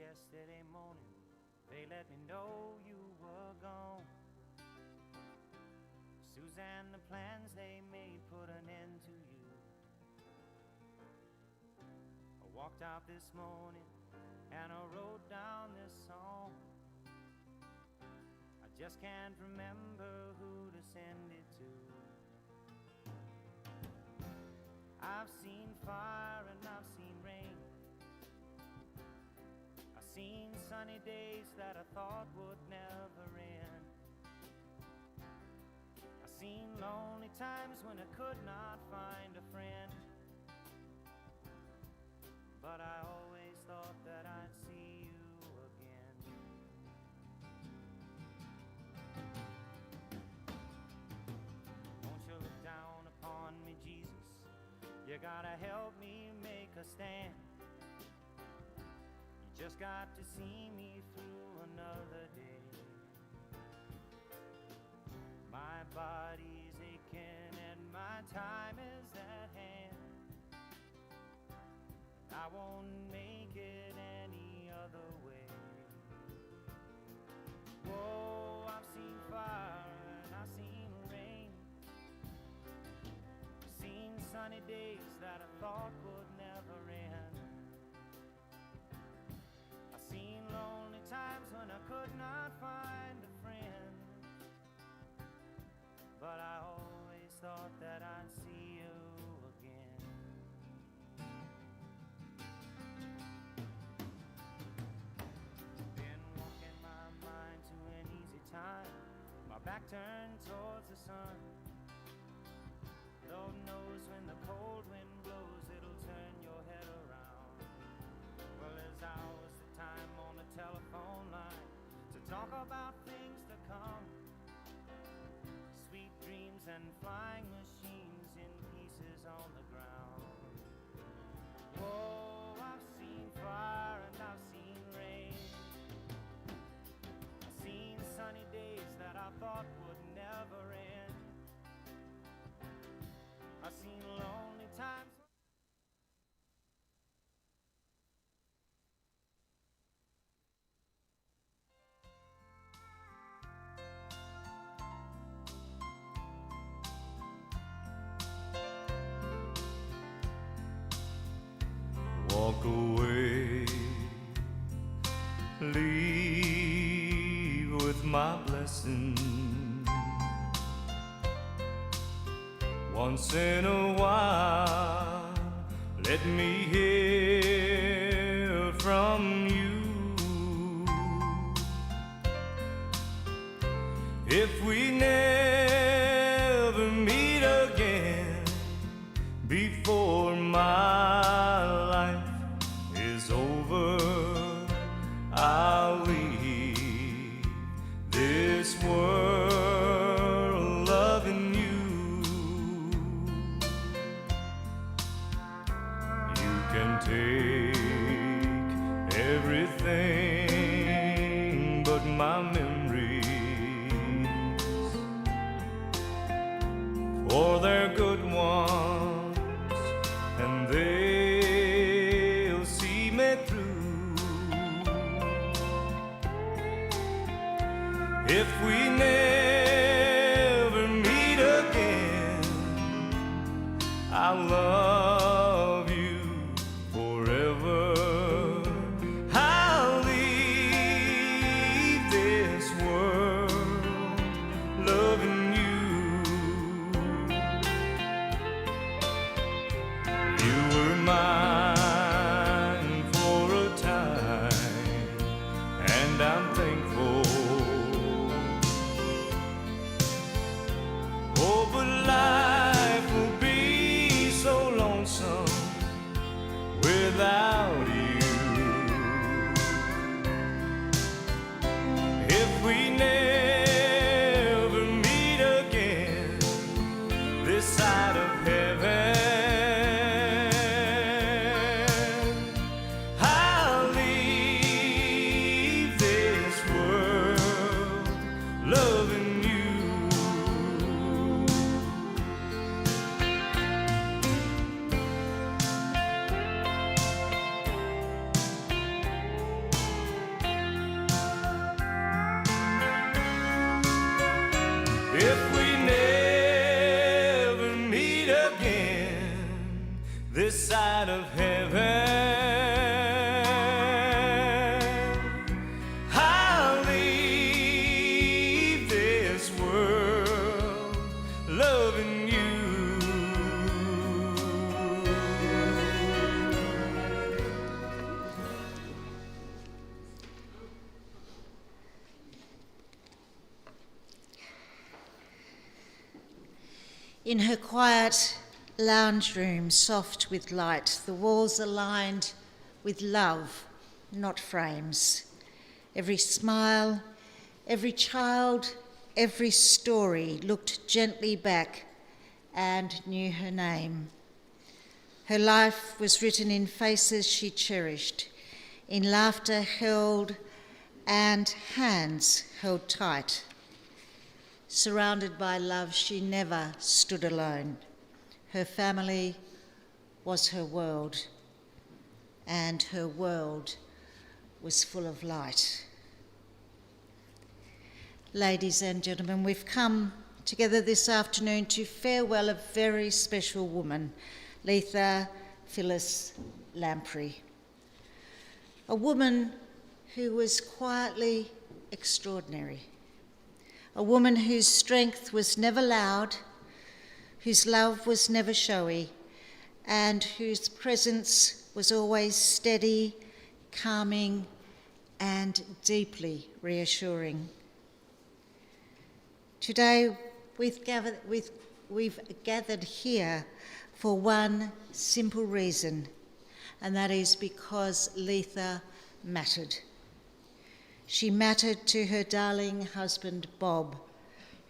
yesterday morning, they let me know you were gone. Suzanne, the plans they made put an end to you. I walked out this morning and I wrote down this song. I just can't remember who to send it to. I've seen fire and I've seen rain. I've seen sunny days that I thought would never end. I've seen lonely times when I could not find a friend. But I always thought that I'd see you again. Won't you look down upon me, Jesus? You gotta help me make a stand. You just got to see me through another day. My body's aching and my time is at hand. I won't make it any other way. Whoa, I've seen fire and I've seen rain. I've seen sunny days that I thought would never end. I've seen lonely times when I could not find a friend. But I always thought that I'd see you again. Been walking my mind to an easy time, my back turned towards the sun. Lord knows when the cold wind blows, it'll turn your head around. Well, there's hours of time on the telephone line to talk about things to come. Sweet dreams and flying machines in pieces on the ground. Whoa, I've seen fire and I've seen rain. I've seen sunny days that I thought would never end. I've seen lonely times. Walk away, leave with my blessing. Once in a while, let me hear from you. If we never meet again before my life is over, I'll leave this world loving you. You can take everything but my memories, for they're good ones and they'll see me through. If we never meet again, I'll love you forever. I'll leave this world loving you. You were mine for a time, and I'm thankful. Oh, but life will be so lonesome without you. If we never meet again this side of heaven, I'll leave this world loving you. if we never meet again this side of heaven, I'll leave this world loving you. In her quiet lounge room, soft with light, the walls are lined with love, not frames. Every smile, every child, every story looked gently back and knew her name. Her life was written in faces she cherished, in laughter held and hands held tight. Surrounded by love, she never stood alone. Her family was her world, and her world was full of light. Ladies and gentlemen, we've come together this afternoon to farewell a very special woman, Leatha Phyllis Lamprey. A woman who was quietly extraordinary. A woman whose strength was never loud, whose love was never showy, and whose presence was always steady, calming, and deeply reassuring. Today, we've gathered here for one simple reason, and that is because Leatha mattered. She mattered to her darling husband, Bob,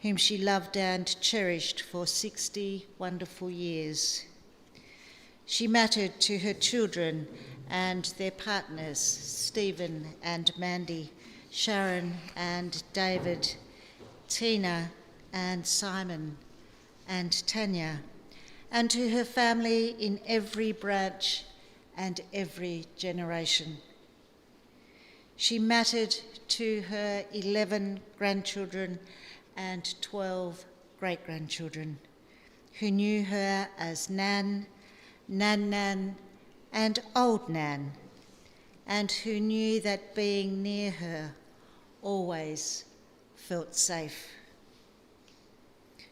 whom she loved and cherished for 60 wonderful years. She mattered to her children and their partners, Stephen and Mandy, Sharon and David, Tina and Simon and Tanya, and to her family in every branch and every generation. She mattered to her 11 grandchildren and 12 great-grandchildren, who knew her as Nan, Nan, and Old Nan, and who knew that being near her always felt safe.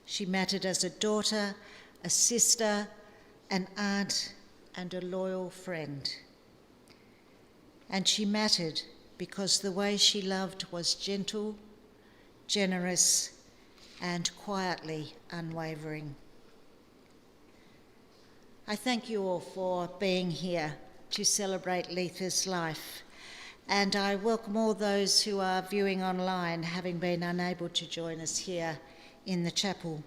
She mattered as a daughter, a sister, an aunt, and a loyal friend. And she mattered because the way she loved was gentle, generous, and quietly unwavering. I thank you all for being here to celebrate Leatha's life, and I welcome all those who are viewing online, having been unable to join us here in the chapel.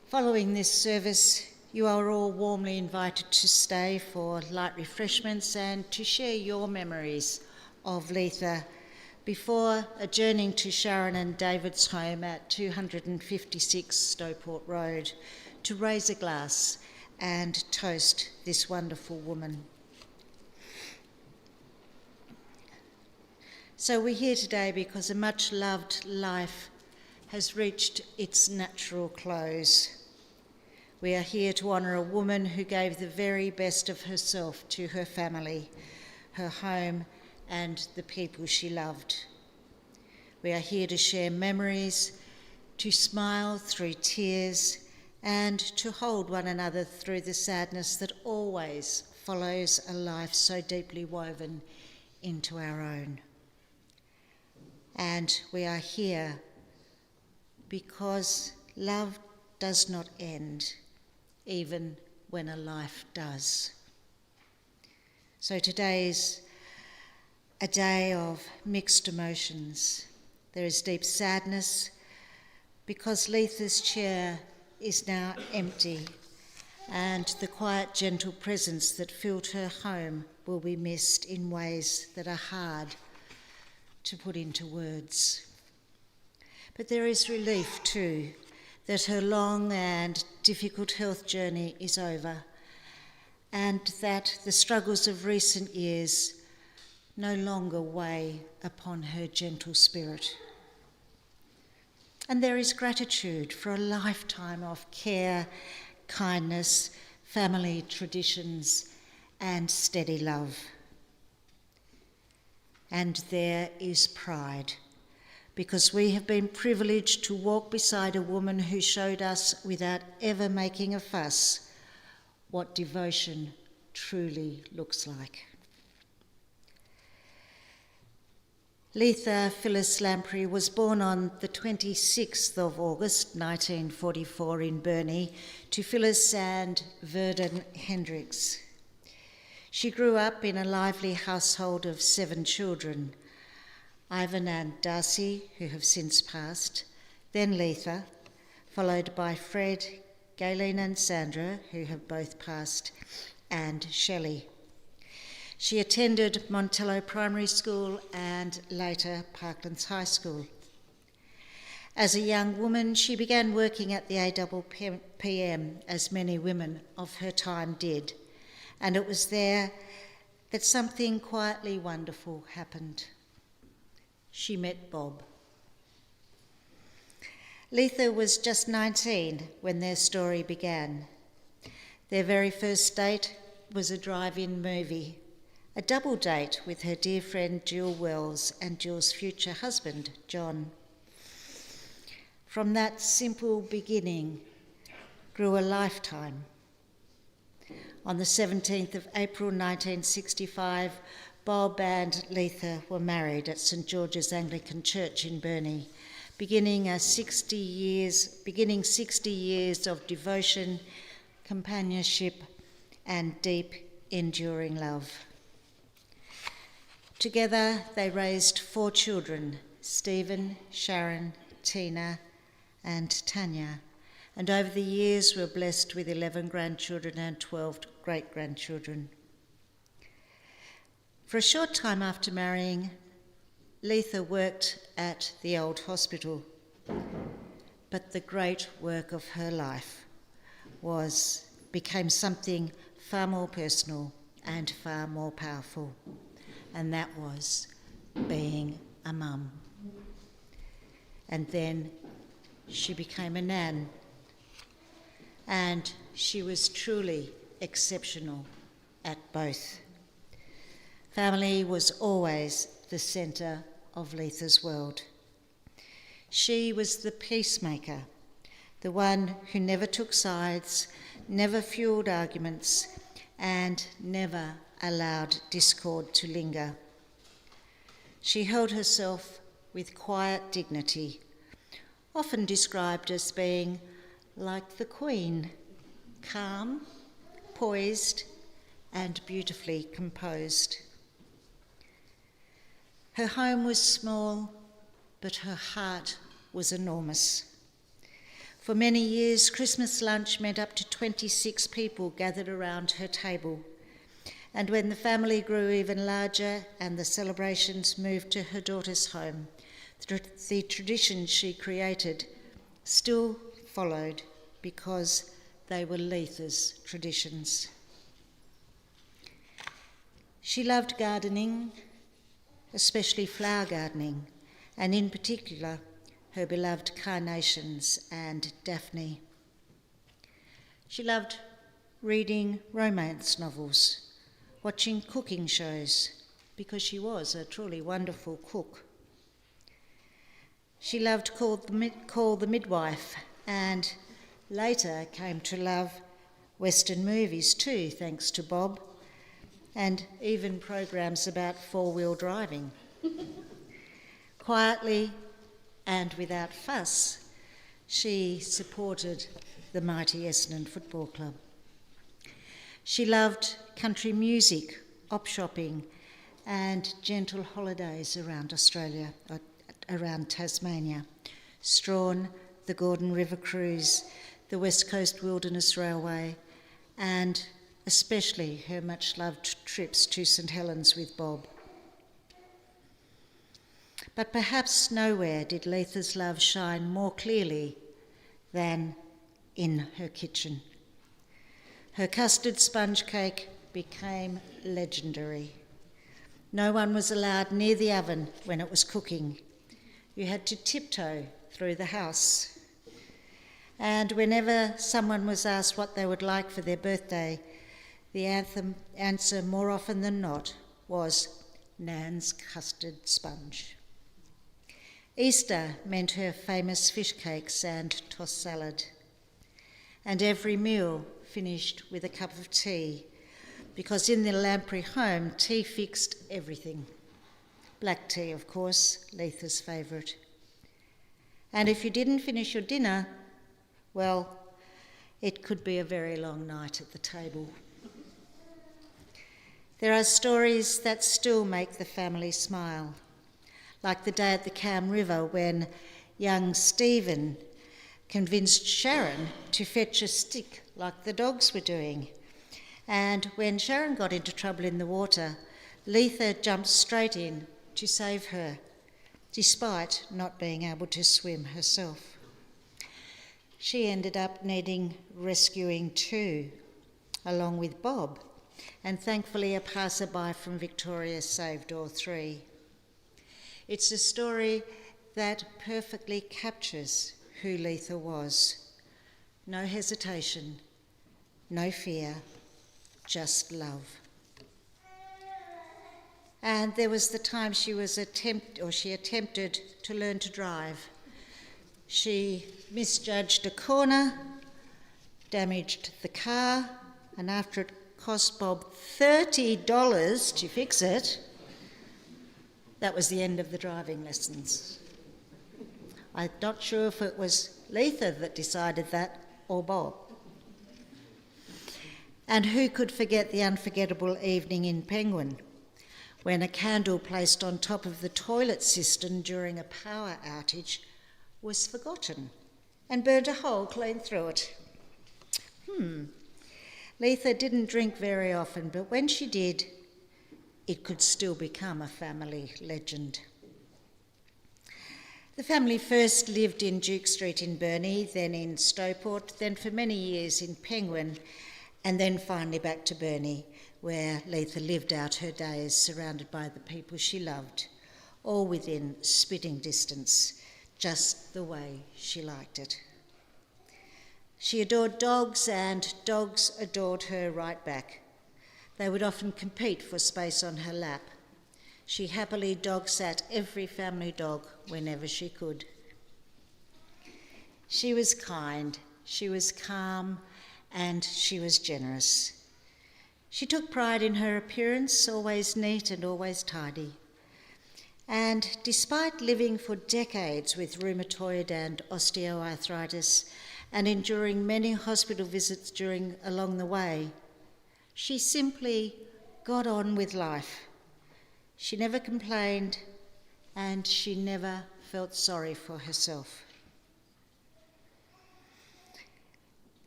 Following this service, you are all warmly invited to stay for light refreshments and to share your memories of Leatha before adjourning to Sharon and David's home at 256 Stowport Road to raise a glass and toast this wonderful woman. So we're here today because a much-loved life has reached its natural close. We are here to honour a woman who gave the very best of herself to her family, her home, and the people she loved. We are here to share memories, to smile through tears, and to hold one another through the sadness that always follows a life so deeply woven into our own. And we are here because love does not end, even when a life does. So today is a day of mixed emotions. There is deep sadness because Leatha's chair is now empty, and the quiet, gentle presence that filled her home will be missed in ways that are hard to put into words. But there is relief too, that her long and difficult health journey is over, and that the struggles of recent years no longer weigh upon her gentle spirit. And there is gratitude for a lifetime of care, kindness, family traditions, and steady love. And there is pride, because we have been privileged to walk beside a woman who showed us, without ever making a fuss, what devotion truly looks like. Leatha Phyllis Lamprey was born on the 26th of August 1944 in Burnie to Phyllis and Verden Hendricks. She grew up in a lively household of 7 children, Ivan and Darcy, who have since passed, then Leatha, followed by Fred, Gayleen and Sandra, who have both passed, and Shelley. She attended Montello Primary School and later Parklands High School. As a young woman, she began working at the APPM, as many women of her time did, and it was there that something quietly wonderful happened. She met Bob. Leatha was just 19 when their story began. Their very first date was a drive-in movie, a double date with her dear friend Jill Wells and Jill's future husband, John. From that simple beginning grew a lifetime. On the 17th of April 1965, Bob and Leatha were married at St George's Anglican Church in Burnie, beginning 60 years of devotion, companionship, and deep, enduring love. Together, they raised 4 children, Stephen, Sharon, Tina, and Tanya, and over the years were blessed with 11 grandchildren and 12 great-grandchildren. For a short time after marrying, Leatha worked at the old hospital, but the great work of her life became something far more personal and far more powerful, and that was being a mum. And then she became a nan, and she was truly exceptional at both. Family was always the centre of Leatha's world. She was the peacemaker, the one who never took sides, never fuelled arguments, and never allowed discord to linger. She held herself with quiet dignity, often described as being like the Queen, calm, poised, and beautifully composed. Her home was small, but her heart was enormous. For many years, Christmas lunch meant up to 26 people gathered around her table. And when the family grew even larger and the celebrations moved to her daughter's home, the traditions she created still followed because they were Leatha's traditions. She loved gardening, especially flower gardening, and in particular her beloved carnations and Daphne. She loved reading romance novels, watching cooking shows, because she was a truly wonderful cook. She loved Call the Midwife, and later came to love Western movies too, thanks to Bob, and even programs about four-wheel driving. Quietly and without fuss, she supported the mighty Essendon Football Club. She loved country music, op shopping, and gentle holidays around Australia, around Tasmania. Strahan, the Gordon River Cruise, the West Coast Wilderness Railway, and especially her much-loved trips to St Helens with Bob. But perhaps nowhere did Leatha's love shine more clearly than in her kitchen. Her custard sponge cake became legendary. No one was allowed near the oven when it was cooking. You had to tiptoe through the house. And whenever someone was asked what they would like for their birthday, the answer more often than not was Nan's custard sponge. Easter meant her famous fish cakes and tossed salad. And every meal finished with a cup of tea, because in the Lamprey home, tea fixed everything. Black tea, of course, Leatha's favourite. And if you didn't finish your dinner, well, it could be a very long night at the table. There are stories that still make the family smile, like the day at the Cam River when young Stephen convinced Sharon to fetch a stick like the dogs were doing. And when Sharon got into trouble in the water, Leatha jumped straight in to save her, despite not being able to swim herself. She ended up needing rescuing too, along with Bob, and thankfully a passerby from Victoria saved all three. It's a story that perfectly captures who Leatha was. No hesitation, no fear, just love. And there was the time she attempted to learn to drive. She misjudged a corner, damaged the car, and after it cost Bob $30 to fix it, that was the end of the driving lessons. I'm not sure if it was Leatha that decided that or Bob. And who could forget the unforgettable evening in Penguin, when a candle placed on top of the toilet cistern during a power outage was forgotten and burnt a hole clean through it. Leatha didn't drink very often, but when she did, it could still become a family legend. The family first lived in Duke Street in Burnie, then in Stowport, then for many years in Penguin, and then finally back to Burnie, where Leatha lived out her days surrounded by the people she loved, all within spitting distance, just the way she liked it. She adored dogs, and dogs adored her right back. They would often compete for space on her lap. She happily dog-sat every family dog whenever she could. She was kind, she was calm, and she was generous. She took pride in her appearance, always neat and always tidy. And despite living for decades with rheumatoid and osteoarthritis and enduring many hospital visits along the way, she simply got on with life. She never complained, and she never felt sorry for herself.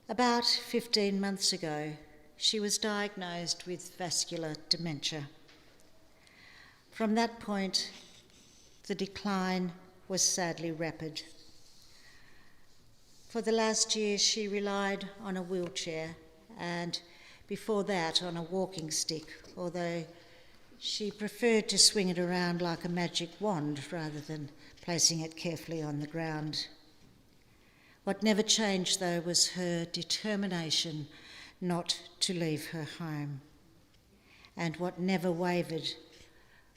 About 15 months ago, she was diagnosed with vascular dementia. From that point, the decline was sadly rapid. For the last year, she relied on a wheelchair, and before that on a walking stick, although she preferred to swing it around like a magic wand rather than placing it carefully on the ground. What never changed, though, was her determination not to leave her home. And what never wavered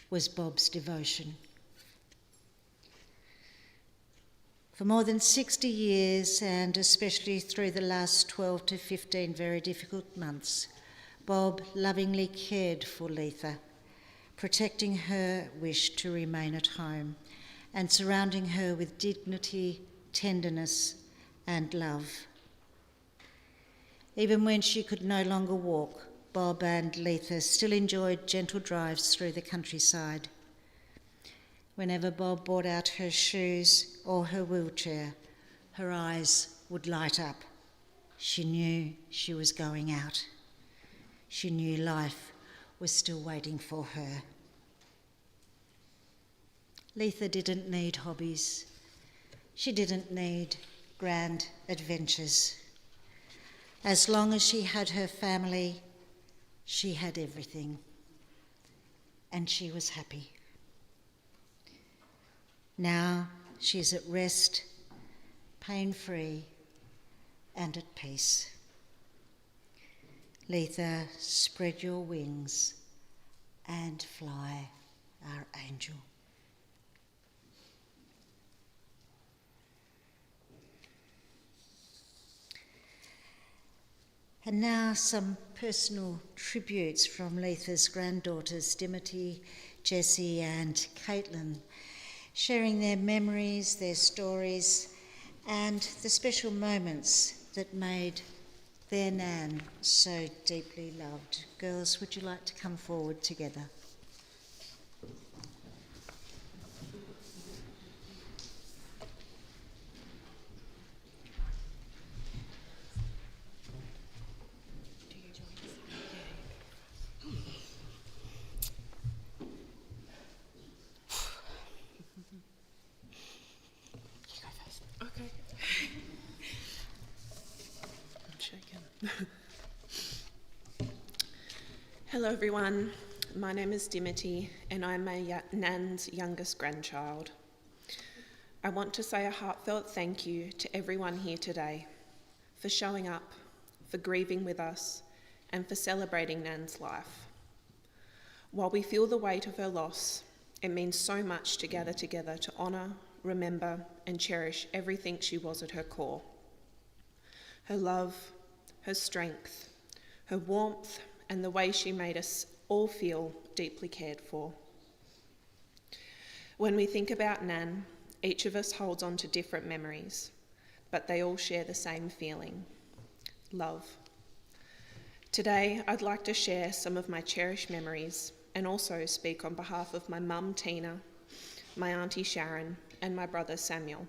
was Bob's devotion. For more than 60 years, and especially through the last 12 to 15 very difficult months, Bob lovingly cared for Leatha, protecting her wish to remain at home and surrounding her with dignity, tenderness, and love. Even when she could no longer walk, Bob and Leatha still enjoyed gentle drives through the countryside. Whenever Bob brought out her shoes or her wheelchair, her eyes would light up. She knew she was going out. She knew life was still waiting for her. Leatha didn't need hobbies. She didn't need grand adventures. As long as she had her family, she had everything. And she was happy. Now she's at rest pain-free and at peace. Leatha, spread your wings and fly, our angel. And now some personal tributes from Leatha's granddaughters, Dimity, Jessie and Caitlin, sharing their memories, their stories, and the special moments that made their Nan so deeply loved. Girls, would you like to come forward together? Okay. I'm shaking. Hello everyone, my name is Dimity and I'm my Nan's youngest grandchild. I want to say a heartfelt thank you to everyone here today for showing up, for grieving with us and for celebrating Nan's life. While we feel the weight of her loss, it means so much to gather together to honour, remember and cherish everything she was at her core. Her love, her strength, her warmth and the way she made us all feel deeply cared for. When we think about Nan, each of us holds on to different memories, but they all share the same feeling, love. Today, I'd like to share some of my cherished memories and also speak on behalf of my mum, Tina, my auntie Sharon, and my brother Samuel,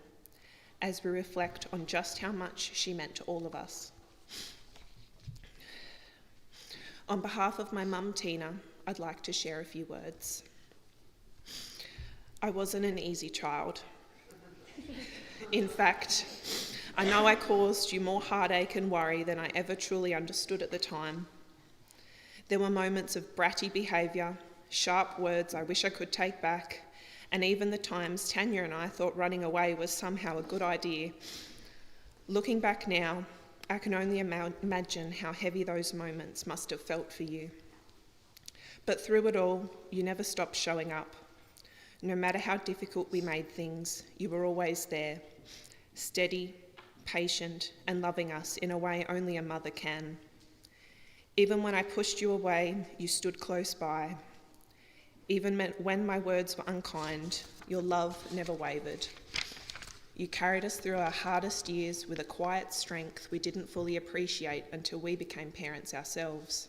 as we reflect on just how much she meant to all of us. On behalf of my mum, Tina, I'd like to share a few words. I wasn't an easy child. In fact, I know I caused you more heartache and worry than I ever truly understood at the time. There were moments of bratty behaviour, sharp words I wish I could take back, and even the times Tanya and I thought running away was somehow a good idea. Looking back now, I can only imagine how heavy those moments must have felt for you. But through it all, you never stopped showing up. No matter how difficult we made things, you were always there, steady, patient, and loving us in a way only a mother can. Even when I pushed you away, you stood close by. Even when my words were unkind, your love never wavered. You carried us through our hardest years with a quiet strength we didn't fully appreciate until we became parents ourselves.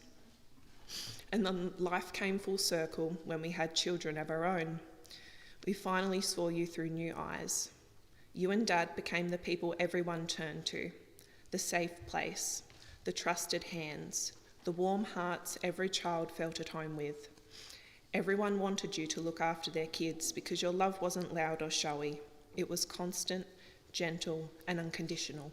And then life came full circle when we had children of our own. We finally saw you through new eyes. You and Dad became the people everyone turned to, the safe place, the trusted hands, the warm hearts every child felt at home with. Everyone wanted you to look after their kids because your love wasn't loud or showy. It was constant, gentle, and unconditional.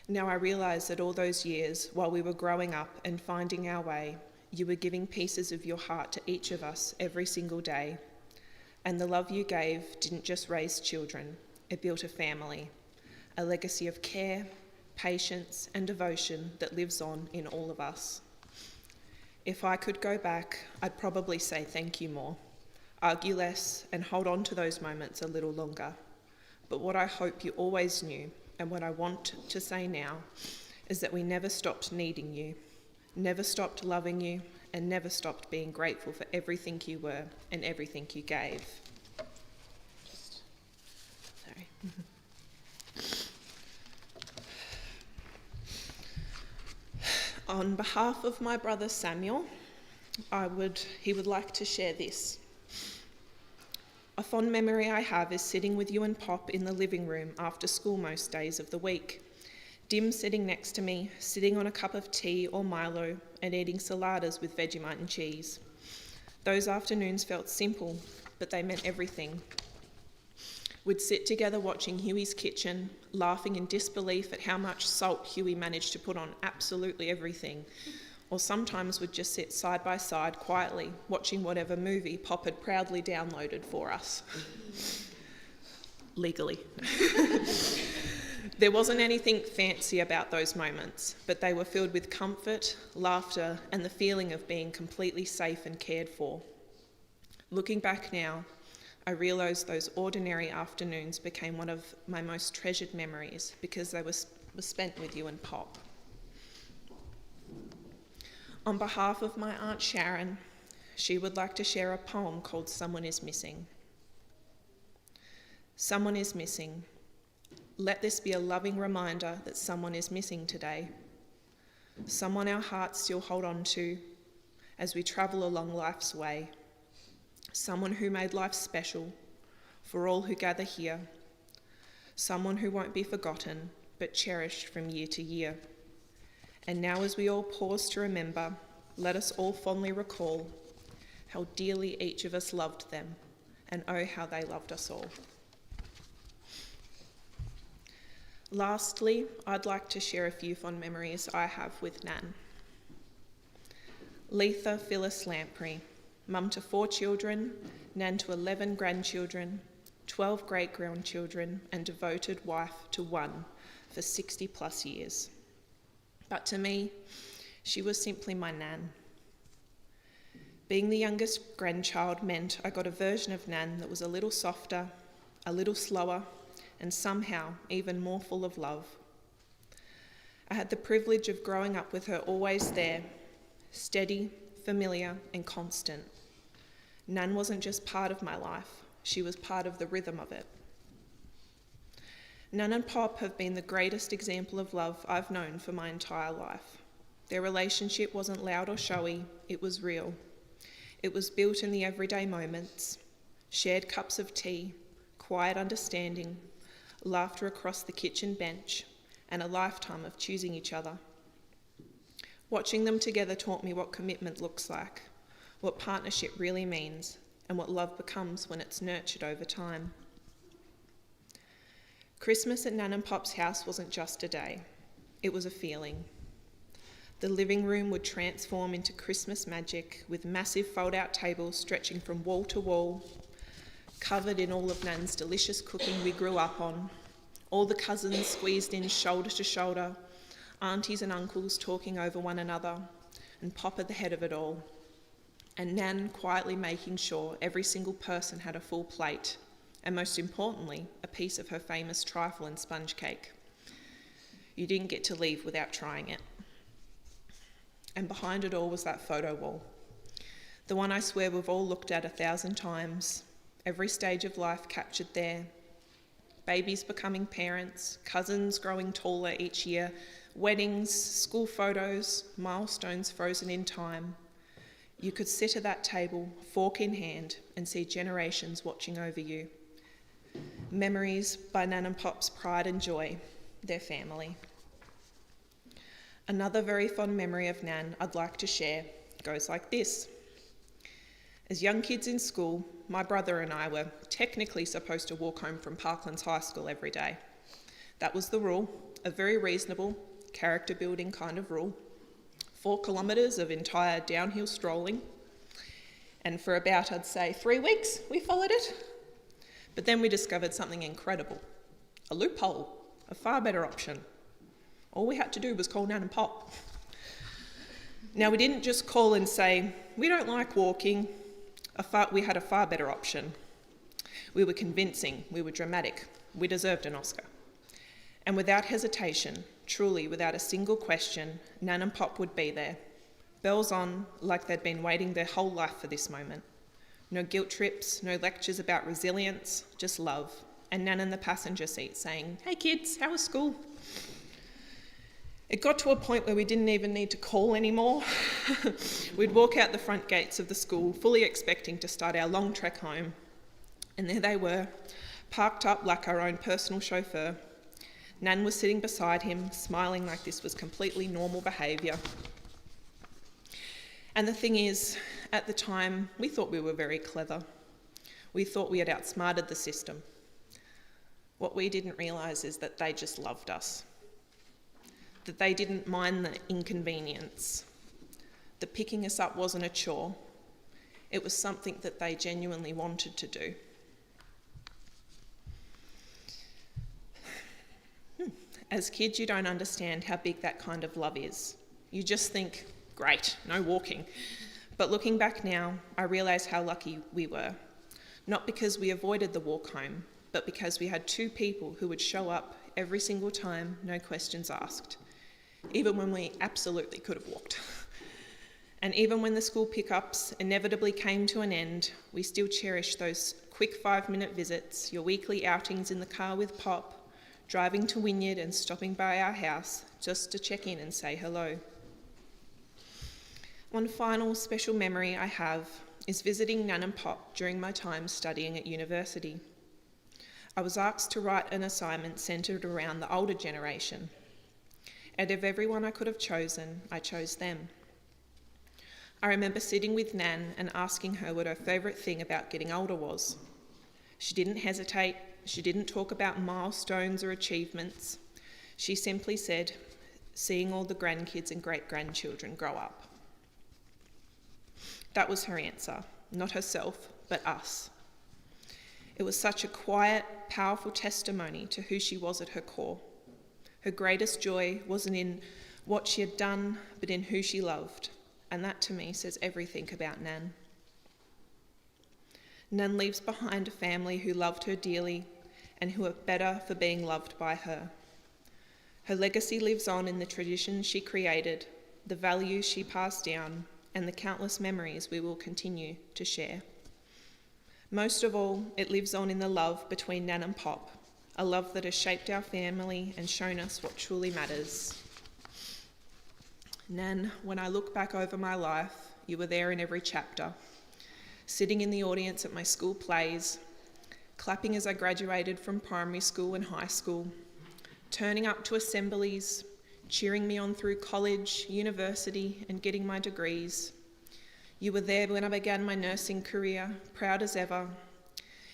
Now I realise that all those years, while we were growing up and finding our way, you were giving pieces of your heart to each of us every single day. And the love you gave didn't just raise children, it built a family, a legacy of care, patience, and devotion that lives on in all of us. If I could go back, I'd probably say thank you more, argue less, and hold on to those moments a little longer. But what I hope you always knew, and what I want to say now, is that we never stopped needing you, never stopped loving you, and never stopped being grateful for everything you were and everything you gave. Sorry. On behalf of my brother Samuel, he would like to share this. A fond memory I have is sitting with you and Pop in the living room after school most days of the week. Dim sitting next to me, sitting on a cup of tea or Milo and eating saladas with Vegemite and cheese. Those afternoons felt simple, but they meant everything. We'd sit together watching Huey's kitchen, laughing in disbelief at how much salt Huey managed to put on absolutely everything. Or sometimes we'd just sit side by side quietly, watching whatever movie Pop had proudly downloaded for us. Legally. There wasn't anything fancy about those moments, but they were filled with comfort, laughter, and the feeling of being completely safe and cared for. Looking back now, I realise those ordinary afternoons became one of my most treasured memories because they were spent with you and Pop. On behalf of my Aunt Sharon, she would like to share a poem called Someone is Missing. Someone is missing. Let this be a loving reminder that someone is missing today. Someone our hearts still hold on to as we travel along life's way. Someone who made life special for all who gather here. Someone who won't be forgotten but cherished from year to year. And now as we all pause to remember, let us all fondly recall how dearly each of us loved them, and oh how they loved us all. Lastly, I'd like to share a few fond memories I have with Nan. Leatha Phyllis Lamprey, mum to 4 children, Nan to 11 grandchildren, 12 great-grandchildren, and devoted wife to 1 for 60 plus years. But to me, she was simply my Nan. Being the youngest grandchild meant I got a version of Nan that was a little softer, a little slower, and somehow even more full of love. I had the privilege of growing up with her always there, steady, familiar, and constant. Nan wasn't just part of my life, she was part of the rhythm of it. Nan and Pop have been the greatest example of love I've known for my entire life. Their relationship wasn't loud or showy, it was real. It was built in the everyday moments, shared cups of tea, quiet understanding, laughter across the kitchen bench, and a lifetime of choosing each other. Watching them together taught me what commitment looks like, what partnership really means, and what love becomes when it's nurtured over time. Christmas at Nan and Pop's house wasn't just a day, it was a feeling. The living room would transform into Christmas magic with massive fold-out tables stretching from wall to wall, covered in all of Nan's delicious cooking we grew up on, all the cousins squeezed in shoulder to shoulder, aunties and uncles talking over one another, and Pop at the head of it all, and Nan quietly making sure every single person had a full plate, and most importantly, a piece of her famous trifle and sponge cake. You didn't get to leave without trying it. And behind it all was that photo wall, the one I swear we've all looked at 1,000 times, every stage of life captured there. Babies becoming parents, cousins growing taller each year, weddings, school photos, milestones frozen in time. You could sit at that table, fork in hand, and see generations watching over you. Memories by Nan and Pop's pride and joy, their family. Another very fond memory of Nan I'd like to share goes like this. As young kids in school, my brother and I were technically supposed to walk home from Parklands High School every day. That was the rule, a very reasonable, character-building kind of rule. 4 kilometres of entire downhill strolling, and for about, I'd say, 3 weeks, we followed it. But then we discovered something incredible, a loophole, a far better option. All we had to do was call Nan and Pop. Now, we didn't just call and say, we don't like walking. We had a far better option. We were convincing, we were dramatic, we deserved an Oscar. And without hesitation, truly without a single question, Nan and Pop would be there, bells on, like they'd been waiting their whole life for this moment. No guilt trips, no lectures about resilience, just love. And Nan in the passenger seat saying, hey kids, how was school? It got to a point where we didn't even need to call anymore. We'd walk out the front gates of the school, fully expecting to start our long trek home. And there they were, parked up like our own personal chauffeur. Nan was sitting beside him, smiling like this was completely normal behaviour. And the thing is, at the time, we thought we were very clever. We thought we had outsmarted the system. What we didn't realise is that they just loved us. That they didn't mind the inconvenience. That picking us up wasn't a chore. It was something that they genuinely wanted to do. As kids, you don't understand how big that kind of love is. You just think, great, no walking. But looking back now, I realise how lucky we were. Not because we avoided the walk home, but because we had two people who would show up every single time, no questions asked, even when we absolutely could have walked. And even when the school pickups inevitably came to an end, we still cherished those quick 5-minute visits, your weekly outings in the car with Pop, driving to Wynyard and stopping by our house just to check in and say hello. One final special memory I have is visiting Nan and Pop during my time studying at university. I was asked to write an assignment centred around the older generation. Out of everyone I could have chosen, I chose them. I remember sitting with Nan and asking her what her favourite thing about getting older was. She didn't hesitate, she didn't talk about milestones or achievements. She simply said, seeing all the grandkids and great-grandchildren grow up. That was her answer, not herself, but us. It was such a quiet, powerful testimony to who she was at her core. Her greatest joy wasn't in what she had done, but in who she loved. And that to me says everything about Nan. Nan leaves behind a family who loved her dearly and who are better for being loved by her. Her legacy lives on in the traditions she created, the values she passed down, and the countless memories we will continue to share. Most of all, it lives on in the love between Nan and Pop, a love that has shaped our family and shown us what truly matters. Nan, when I look back over my life, you were there in every chapter, sitting in the audience at my school plays, clapping as I graduated from primary school and high school, turning up to assemblies, cheering me on through college, university, and getting my degrees. You were there when I began my nursing career, proud as ever.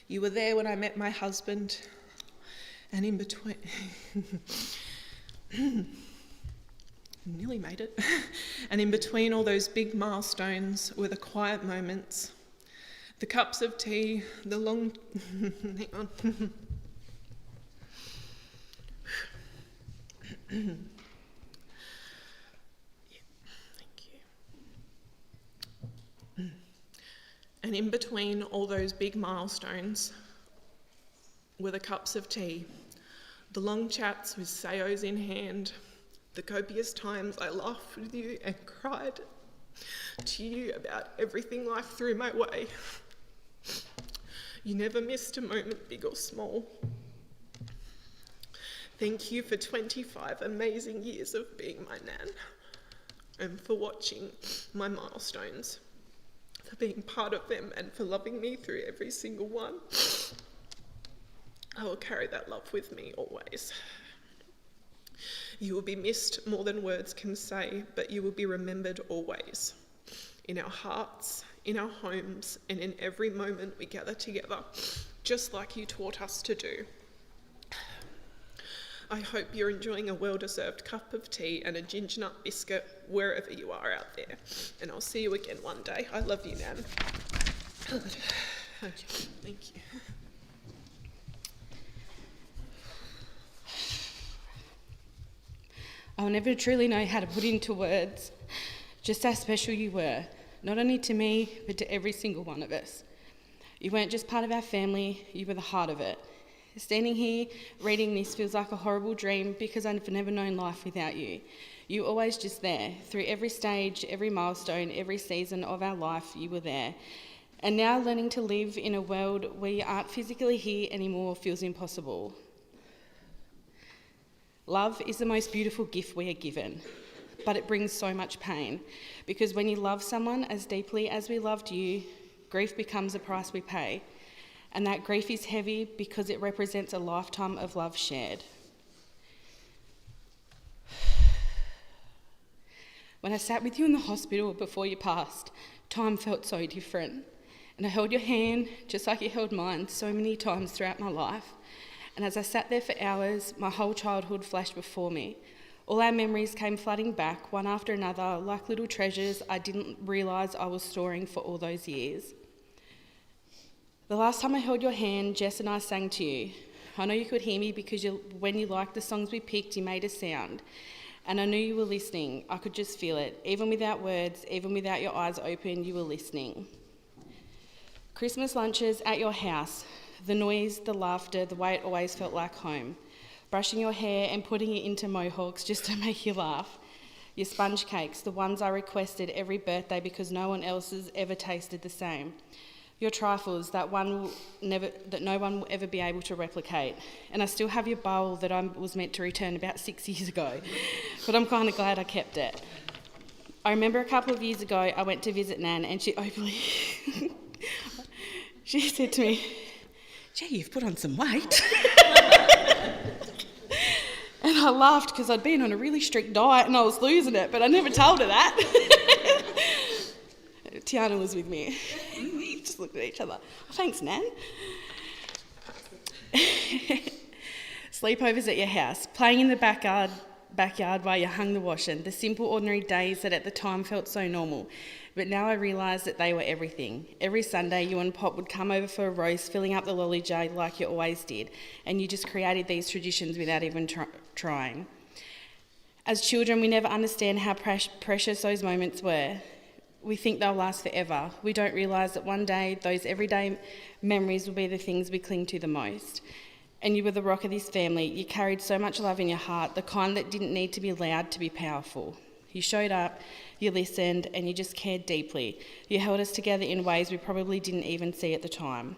You were there when I met my husband, and in between... Nearly made it. And in between all those big milestones were the quiet moments, the cups of tea, the long... Hang on. And in between all those big milestones were the cups of tea, the long chats with sayos in hand, the copious times I laughed with you and cried to you about everything life threw my way. You never missed a moment, big or small. Thank you for 25 amazing years of being my Nan, and for watching my milestones, for being part of them, and for loving me through every single one. I will carry that love with me always. You will be missed more than words can say, but you will be remembered always. In our hearts, in our homes, and in every moment we gather together, just like you taught us to do. I hope you're enjoying a well-deserved cup of tea and a ginger nut biscuit wherever you are out there. And I'll see you again one day. I love you, Nan. Okay, thank you. I'll never truly know how to put into words just how special you were, not only to me, but to every single one of us. You weren't just part of our family, you were the heart of it. Standing here, reading this feels like a horrible dream because I've never known life without you. You were always just there. Through every stage, every milestone, every season of our life, you were there. And now learning to live in a world where you aren't physically here anymore feels impossible. Love is the most beautiful gift we are given, but it brings so much pain because when you love someone as deeply as we loved you, grief becomes a price we pay. And that grief is heavy because it represents a lifetime of love shared. When I sat with you in the hospital before you passed, time felt so different. And I held your hand just like you held mine so many times throughout my life. And as I sat there for hours, my whole childhood flashed before me. All our memories came flooding back, one after another, like little treasures I didn't realise I was storing for all those years. The last time I held your hand, Jess and I sang to you. I know you could hear me because when you liked the songs we picked, you made a sound. And I knew you were listening. I could just feel it. Even without words, even without your eyes open, you were listening. Christmas lunches at your house, the noise, the laughter, the way it always felt like home. Brushing your hair and putting it into mohawks just to make you laugh. Your sponge cakes, the ones I requested every birthday because no one else has ever tasted the same. Your trifles, that no one will ever be able to replicate. And I still have your bowl that I was meant to return about 6 years ago, but I'm kind of glad I kept it. I remember a couple of years ago I went to visit Nan and she openly, she said to me, "Gee, you've put on some weight." And I laughed because I'd been on a really strict diet and I was losing it, but I never told her that. Tiana was with me. We just looked at each other. "Oh, thanks, Nan." Sleepovers at your house, playing in the backyard while you hung the washing, the simple ordinary days that at the time felt so normal. But now I realise that they were everything. Every Sunday you and Pop would come over for a roast, filling up the lolly jug like you always did, and you just created these traditions without even trying. As children, we never understand how precious those moments were. We think they'll last forever. We don't realise that one day those everyday memories will be the things we cling to the most. And you were the rock of this family. You carried so much love in your heart, the kind that didn't need to be loud to be powerful. You showed up, you listened, and you just cared deeply. You held us together in ways we probably didn't even see at the time.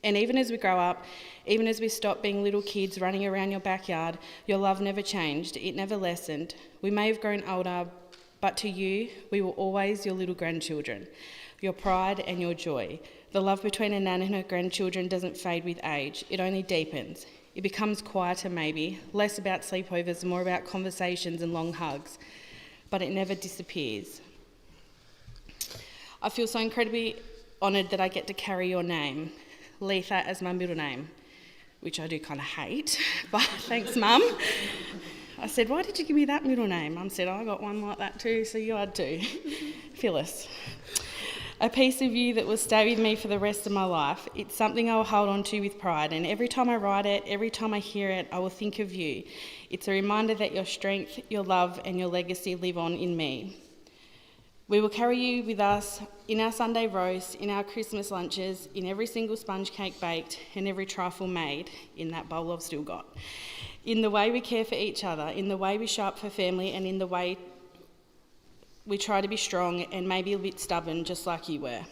And even as we grow up, even as we stop being little kids running around your backyard, your love never changed, it never lessened. We may have grown older, but to you, we were always your little grandchildren, your pride and your joy. The love between a nan and her grandchildren doesn't fade with age, it only deepens. It becomes quieter maybe, less about sleepovers, more about conversations and long hugs, but it never disappears. I feel so incredibly honoured that I get to carry your name, Leatha, as my middle name, which I do kind of hate, but thanks, Mum. I said, "Why did you give me that middle name?" Mum said, "I got one like that too, so you had to." Phyllis. A piece of you that will stay with me for the rest of my life. It's something I will hold on to with pride, and every time I write it, every time I hear it, I will think of you. It's a reminder that your strength, your love, and your legacy live on in me. We will carry you with us in our Sunday roast, in our Christmas lunches, in every single sponge cake baked, and every trifle made in that bowl I've still got. In the way we care for each other, in the way we show up for family, and in the way we try to be strong and maybe a bit stubborn, just like you were.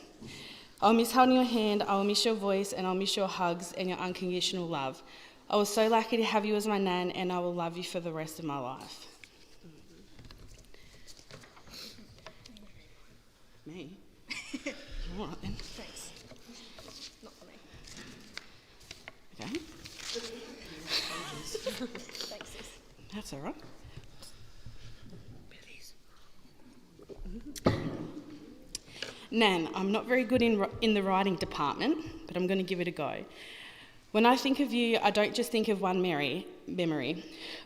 I'll miss holding your hand, I'll miss your voice, and I'll miss your hugs and your unconditional love. I was so lucky to have you as my nan, and I will love you for the rest of my life. Me? All right then. Thanks. Not for me. Okay. Thanks, sis. That's all right. Nan, I'm not very good in the writing department, but I'm going to give it a go. When I think of you, I don't just think of one memory.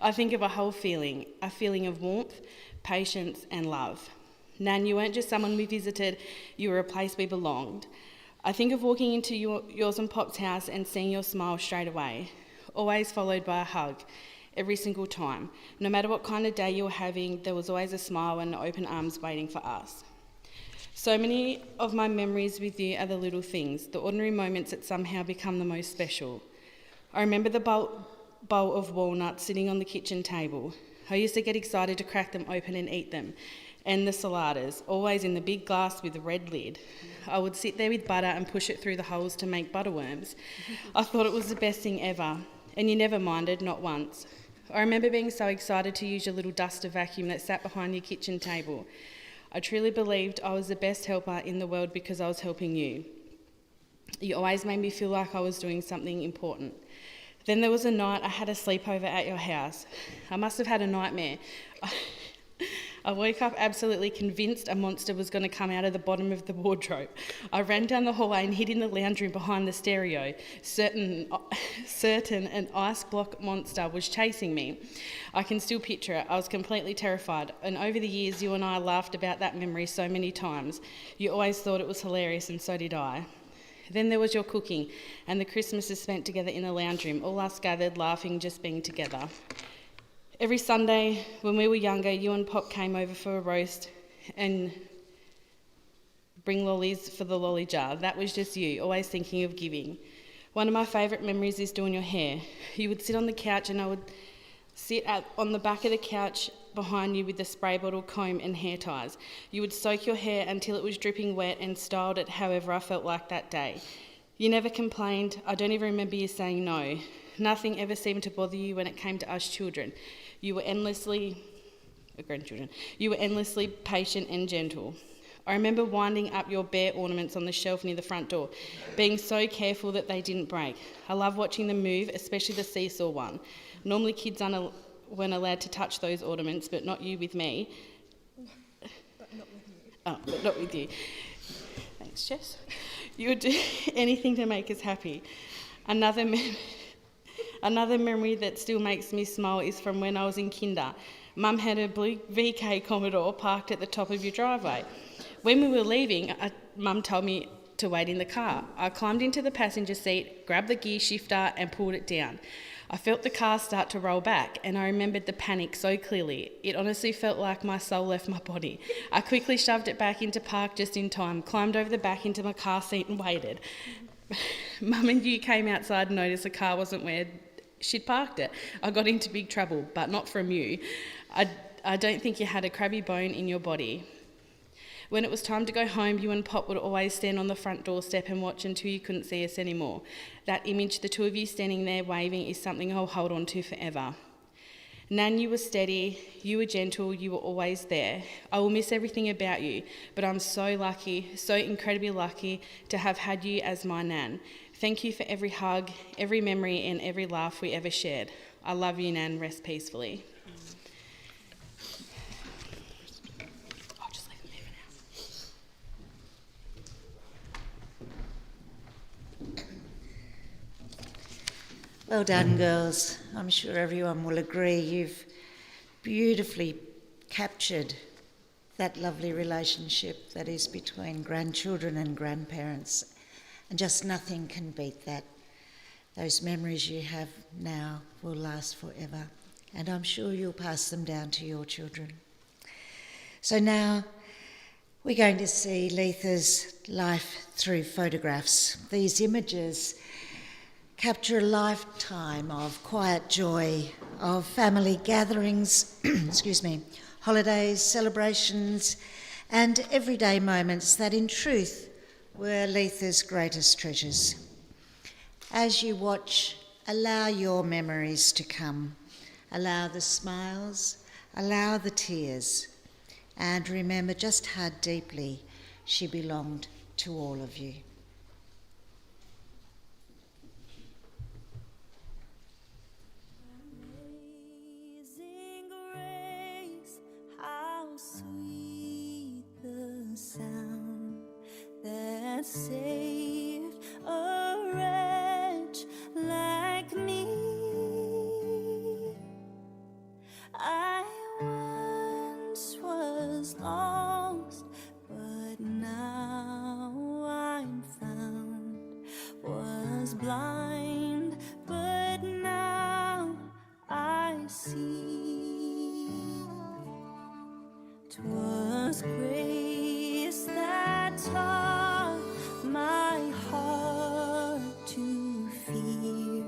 I think of a whole feeling, a feeling of warmth, patience and love. Nan, you weren't just someone we visited, you were a place we belonged. I think of walking into yours and Pop's house and seeing your smile straight away, always followed by a hug, every single time. No matter what kind of day you were having, there was always a smile and open arms waiting for us. So many of my memories with you are the little things, the ordinary moments that somehow become the most special. I remember the bowl of walnuts sitting on the kitchen table. I used to get excited to crack them open and eat them. And the saladas, always in the big glass with a red lid. I would sit there with butter and push it through the holes to make butterworms. I thought it was the best thing ever, and you never minded, not once. I remember being so excited to use your little duster vacuum that sat behind your kitchen table. I truly believed I was the best helper in the world because I was helping you. You always made me feel like I was doing something important. Then there was a night I had a sleepover at your house. I must have had a nightmare. I woke up absolutely convinced a monster was going to come out of the bottom of the wardrobe. I ran down the hallway and hid in the lounge room behind the stereo. Certain an ice block monster was chasing me. I can still picture it. I was completely terrified. And over the years, you and I laughed about that memory so many times. You always thought it was hilarious, and so did I. Then there was your cooking and the Christmases spent together in the lounge room, all us gathered, laughing, just being together. Every Sunday when we were younger, you and Pop came over for a roast and bring lollies for the lolly jar. That was just you, always thinking of giving. One of my favourite memories is doing your hair. You would sit on the couch and I would sit on the back of the couch behind you with the spray bottle, comb and hair ties. You would soak your hair until it was dripping wet and styled it however I felt like that day. You never complained. I don't even remember you saying no. Nothing ever seemed to bother you when it came to us children. You were grandchildren. You were endlessly patient and gentle. I remember winding up your bear ornaments on the shelf near the front door, being so careful that they didn't break. I love watching them move, especially the seesaw one. Normally kids weren't allowed to touch those ornaments, but not you with me. But not with you. Thanks, Jess. You would do anything to make us happy. Another memory that still makes me smile is from when I was in kinder. Mum had a blue VK Commodore parked at the top of your driveway. When we were leaving, Mum told me to wait in the car. I climbed into the passenger seat, grabbed the gear shifter and pulled it down. I felt the car start to roll back and I remembered the panic so clearly. It honestly felt like my soul left my body. I quickly shoved it back into park just in time, climbed over the back into my car seat and waited. Mum and you came outside and noticed the car wasn't where she'd parked it. I got into big trouble, but not from you. I don't think you had a crabby bone in your body. When it was time to go home, you and Pop would always stand on the front doorstep and watch until you couldn't see us anymore. That image, the two of you standing there waving, is something I'll hold on to forever. Nan, you were steady, you were gentle, you were always there. I will miss everything about you, but I'm so lucky, so incredibly lucky to have had you as my Nan. Thank you for every hug, every memory and every laugh we ever shared. I love you, Nan. Rest peacefully. Well done, girls. I'm sure everyone will agree you've beautifully captured that lovely relationship that is between grandchildren and grandparents. And just nothing can beat that. Those memories you have now will last forever. And I'm sure you'll pass them down to your children. So now we're going to see Leatha's life through photographs. These images capture a lifetime of quiet joy, of family gatherings, holidays, celebrations, and everyday moments that in truth were Leatha's greatest treasures. As you watch, allow your memories to come. Allow the smiles, allow the tears, and remember just how deeply she belonged to all of you. Sweet the sound that saved a wretch like me. I once was lost, but now I'm found. Was blind, but now I see. 'Twas grace that taught my heart to fear,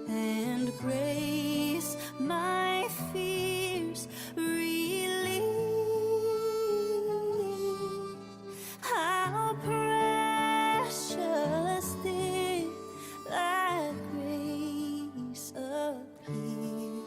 and grace my fears relieved. How precious did that grace appear,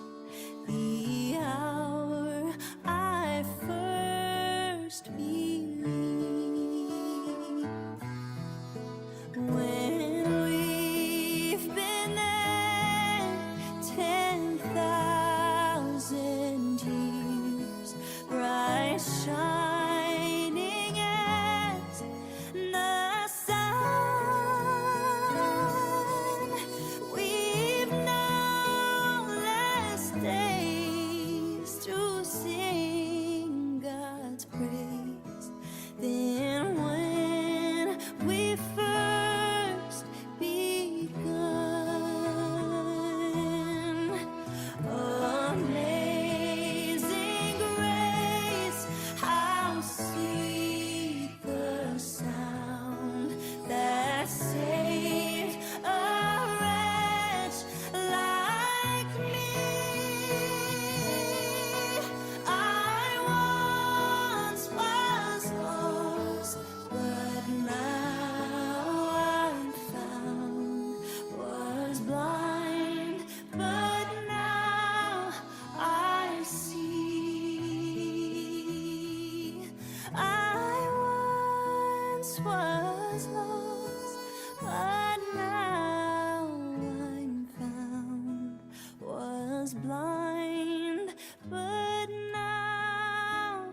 was blind, but now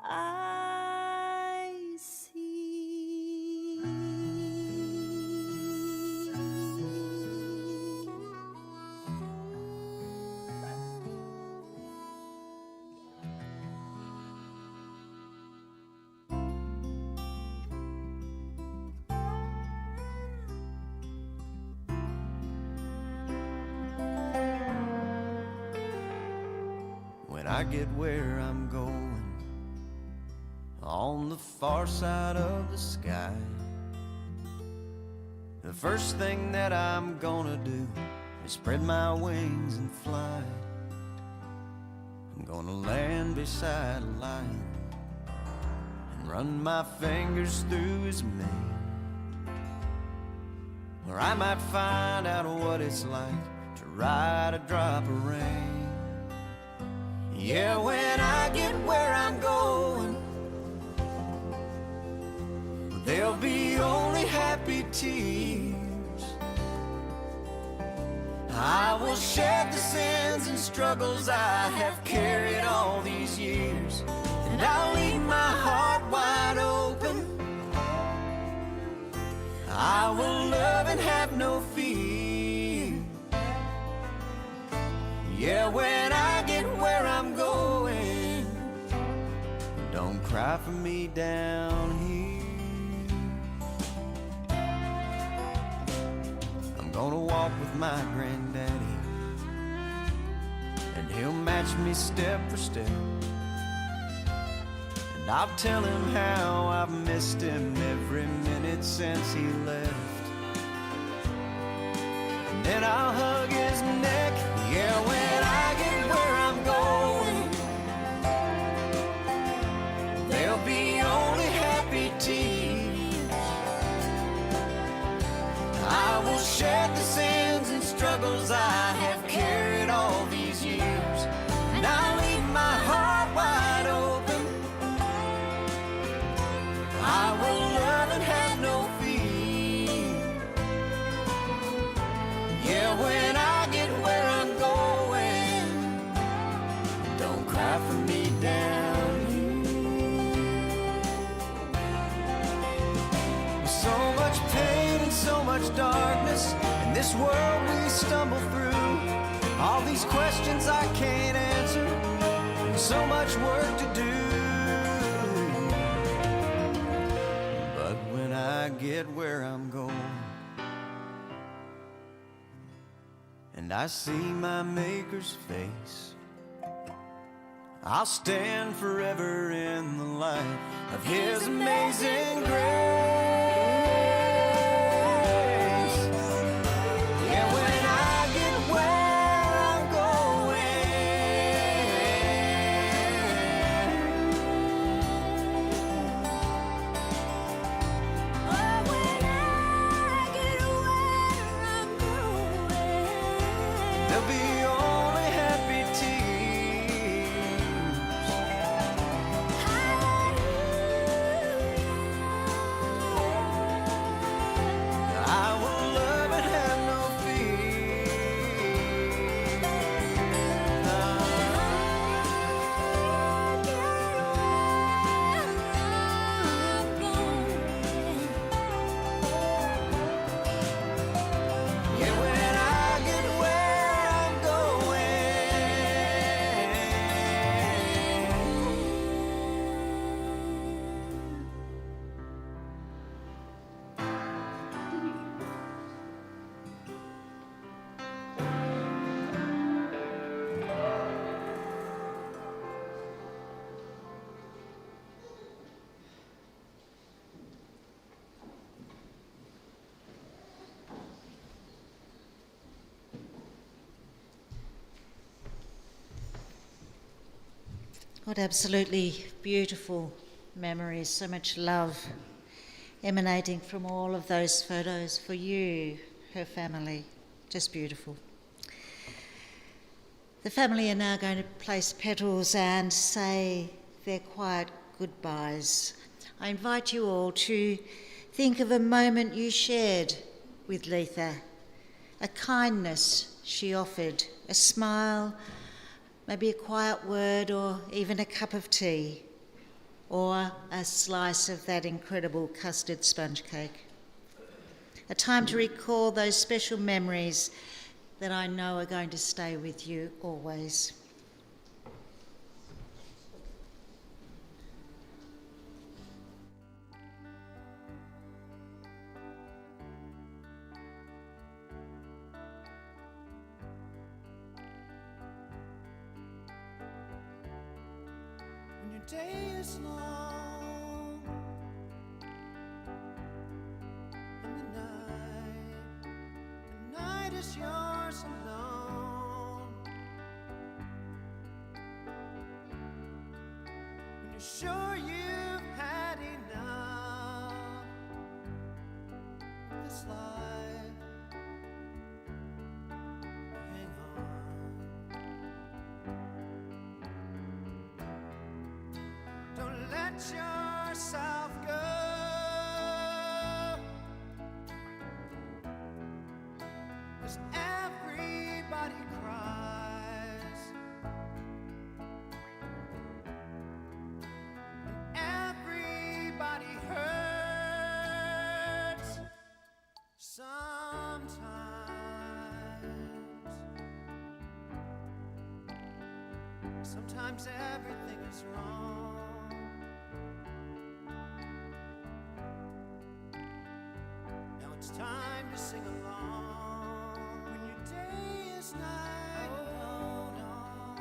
I see. When I get where I'm going, on the far side of the sky, the first thing that I'm gonna do is spread my wings and fly. I'm gonna land beside a lion and run my fingers through his mane, where I might find out what it's like to ride a drop of rain. Yeah, when I get where I'm going, there'll be only happy tears. I will shed the sins and struggles I have carried all these years, and I'll leave my heart wide open. I will love and have no fear. Yeah, when I get where I'm going, don't cry for me down here. I'm gonna walk with my granddaddy, and he'll match me step for step, and I'll tell him how I've missed him every minute since he left. And then I'll hug his neck. Yeah, when I get where I'm going, there'll be only happy tears. I will shed the sins and struggles I have carried all these years, and I'll leave my heart wide open. I will love and have no fear. Yeah, when I get where I'm going, don't cry for me down here. With so much pain and so much darkness in this world we stumble through, all these questions I can't answer, and so much work to do. But when I get where I'm going, and I see my Maker's face, I'll stand forever in the light of His amazing grace. Yeah, when I get where I'm there'll be only happy tears. I will love and have no Yeah, when I get where I'm What absolutely beautiful memories, so much love emanating from all of those photos for you, her family. Just beautiful. The family are now going to place petals and say their quiet goodbyes. I invite you all to think of a moment you shared with Leatha, a kindness she offered a smile, maybe a quiet word, or even a cup of tea, or a slice of that incredible custard sponge cake. A time to recall those special memories that I know are going to stay with you always. When your day is long and the night is yours alone. When you're sure you've had enough of this life, hang on. Don't let yourself go, 'cause everybody cries and everybody hurts sometimes. Sometimes everything is wrong. Now it's time to sing along. When your day is night, hold on,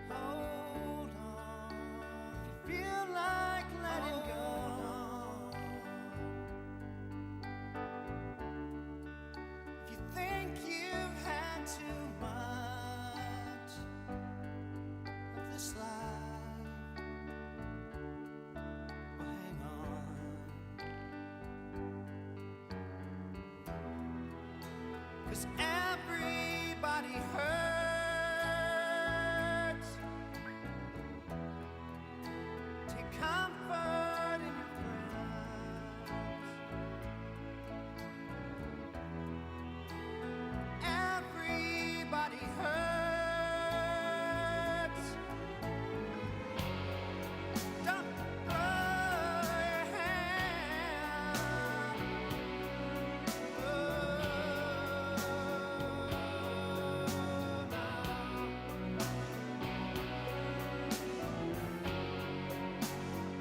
hold on. If you feel like letting go, if you think you've had too much of this life, well, hang on. 'Cause everybody hurts. Take comfort in your friends. Everybody hurts. Don't throw your hand.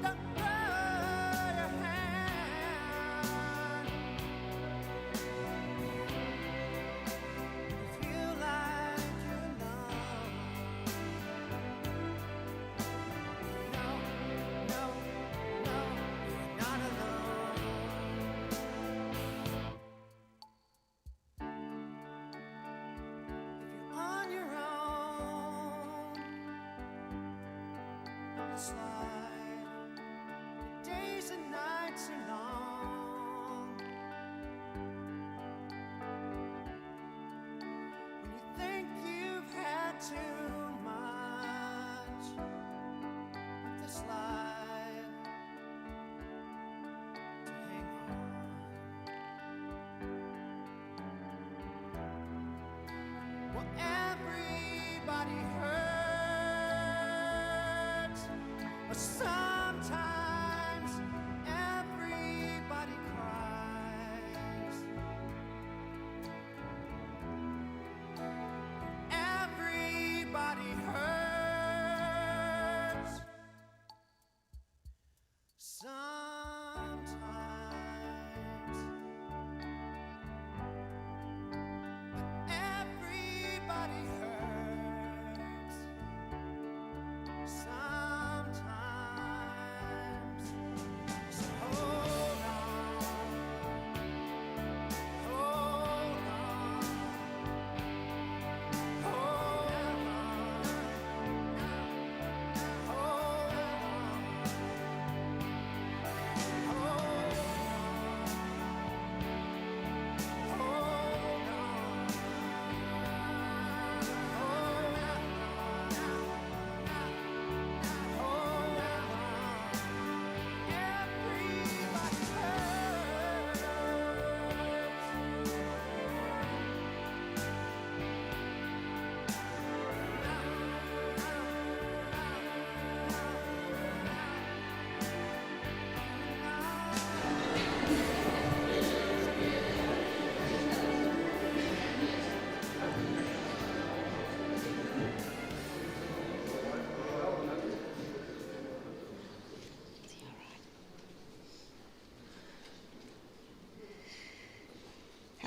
Don't throw your hand. You feel like you're alone. No, no, no, you're not alone. If you're on your own in this life, your days and nights are long. When you think you've had too much of this life, to hang on. Well, everybody hurts, but sometimes everybody cries. Everybody hurts sometimes. Everybody hurts sometimes.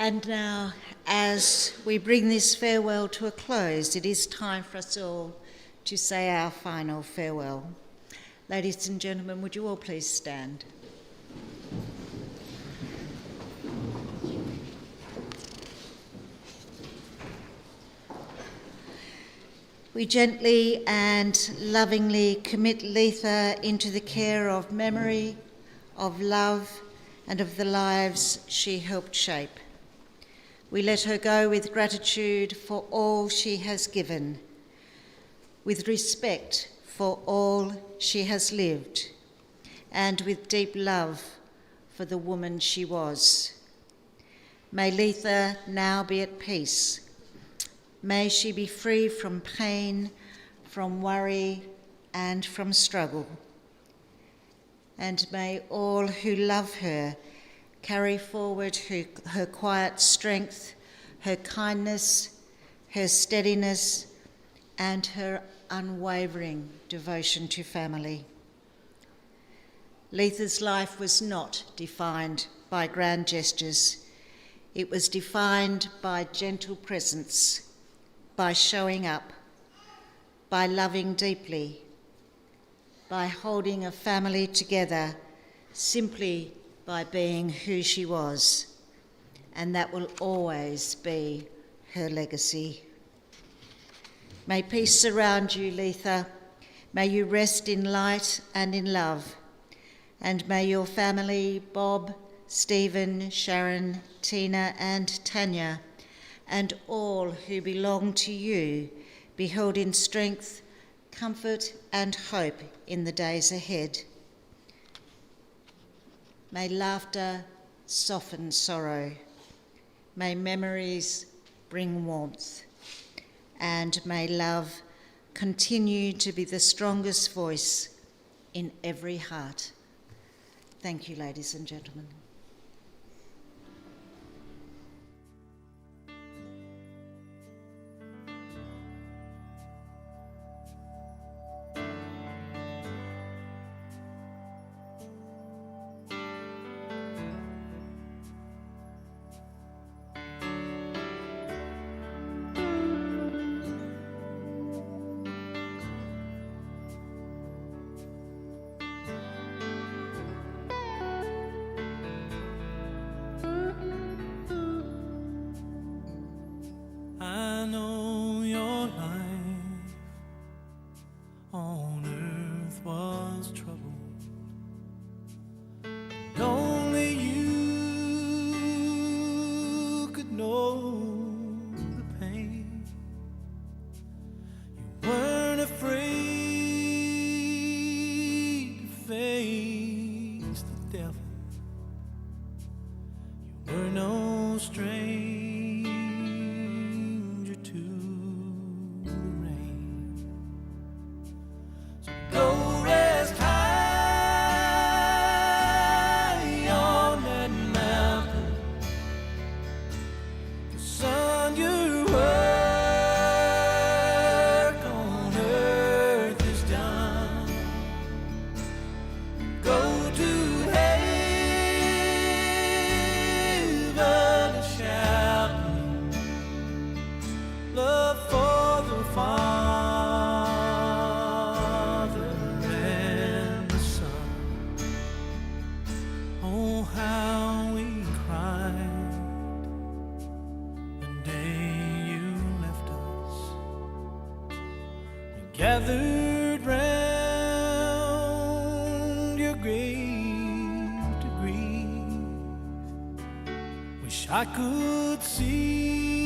And now, as we bring this farewell to a close, it is time for us all to say our final farewell. Ladies and gentlemen, would you all please stand? We gently and lovingly commit Leatha into the care of memory, of love, and of the lives she helped shape. We let her go with gratitude for all she has given, with respect for all she has lived, and with deep love for the woman she was. May Leatha now be at peace. May she be free from pain, from worry, and from struggle. And may all who love her carry forward her quiet strength, her kindness, her steadiness, and her unwavering devotion to family. Leatha's life was not defined by grand gestures. It was defined by gentle presence, by showing up, by loving deeply, by holding a family together, simply by being who she was. And that will always be her legacy. May peace surround you, Leatha. May you rest in light and in love. And may your family, Bob, Stephen, Sharon, Tina, and Tanya, and all who belong to you, be held in strength, comfort, and hope in the days ahead. May laughter soften sorrow. May memories bring warmth. And may love continue to be the strongest voice in every heart. Thank you, ladies and gentlemen. I know your life on earth was troubled, and only you could know the pain. You weren't afraid to face the devil. You were no stranger to the rain. So go rest high on that mountain. 'Cause son, your work on earth is done. Go to heaven and shout love for the Father and the Son. Oh, how we cried the day you left us. We gathered round your grave to grieve. Wish I could see